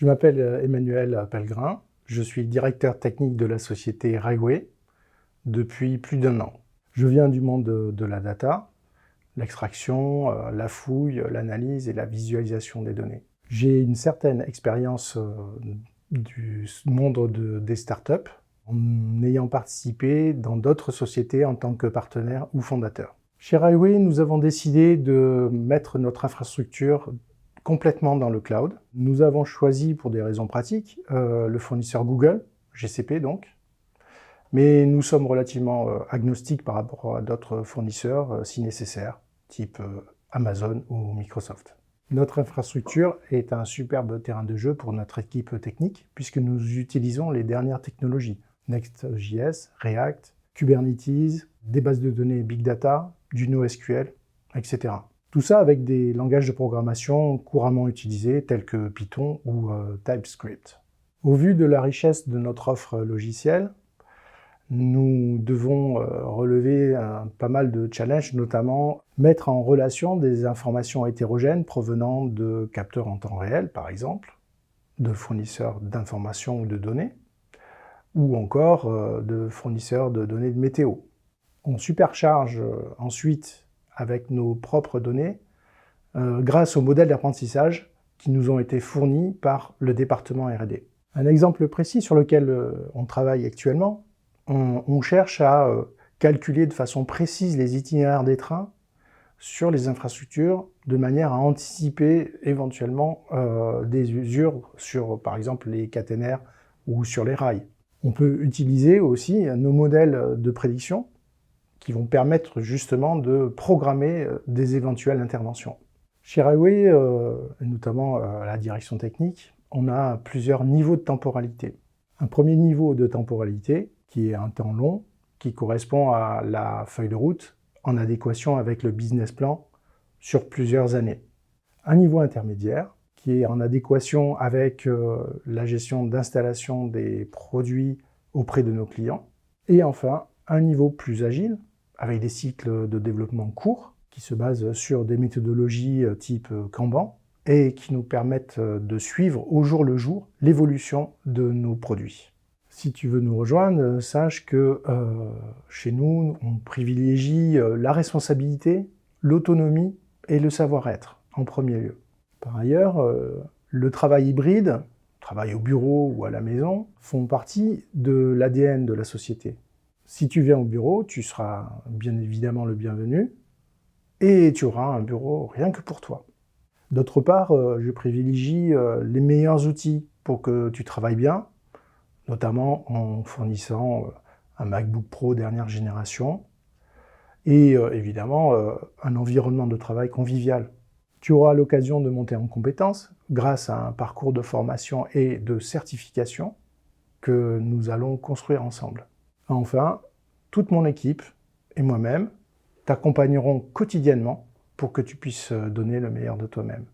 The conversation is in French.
Je m'appelle Emmanuel Pellegrin, je suis directeur technique de la société Riway depuis plus d'1 an. Je viens du monde de la data, l'extraction, la fouille, l'analyse et la visualisation des données. J'ai une certaine expérience du monde des startups, en ayant participé dans d'autres sociétés en tant que partenaire ou fondateur. Chez Riway, nous avons décidé de mettre notre infrastructure complètement dans le cloud. Nous avons choisi, pour des raisons pratiques, le fournisseur Google, GCP donc, mais nous sommes relativement agnostiques par rapport à d'autres fournisseurs si nécessaire, type Amazon ou Microsoft. Notre infrastructure est un superbe terrain de jeu pour notre équipe technique, puisque nous utilisons les dernières technologies, Next.js, React, Kubernetes, des bases de données Big Data, du NoSQL, etc. Tout ça avec des langages de programmation couramment utilisés tels que Python ou TypeScript. Au vu de la richesse de notre offre logicielle, nous devons relever pas mal de challenges, notamment mettre en relation des informations hétérogènes provenant de capteurs en temps réel, par exemple, de fournisseurs d'informations ou de données, ou encore de fournisseurs de données de météo. On supercharge ensuite avec nos propres données grâce aux modèles d'apprentissage qui nous ont été fournis par le département R&D. Un exemple précis sur lequel on travaille actuellement, on cherche à calculer de façon précise les itinéraires des trains sur les infrastructures de manière à anticiper éventuellement des usures sur, par exemple, les caténaires ou sur les rails. On peut utiliser aussi nos modèles de prédiction qui vont permettre justement de programmer des éventuelles interventions. Chez Riway, et notamment à la direction technique, on a plusieurs niveaux de temporalité. Un premier niveau de temporalité, qui est un temps long, qui correspond à la feuille de route en adéquation avec le business plan sur plusieurs années. Un niveau intermédiaire, qui est en adéquation avec la gestion d'installation des produits auprès de nos clients. Et enfin, un niveau plus agile, avec des cycles de développement courts, qui se basent sur des méthodologies type Kanban, et qui nous permettent de suivre au jour le jour l'évolution de nos produits. Si tu veux nous rejoindre, sache que chez nous, on privilégie la responsabilité, l'autonomie et le savoir-être en premier lieu. Par ailleurs, le travail hybride, travail au bureau ou à la maison, font partie de l'ADN de la société. Si tu viens au bureau, tu seras bien évidemment le bienvenu et tu auras un bureau rien que pour toi. D'autre part, je privilégie les meilleurs outils pour que tu travailles bien, notamment en fournissant un MacBook Pro dernière génération et évidemment un environnement de travail convivial. Tu auras l'occasion de monter en compétences grâce à un parcours de formation et de certification que nous allons construire ensemble. Enfin, toute mon équipe et moi-même t'accompagnerons quotidiennement pour que tu puisses donner le meilleur de toi-même.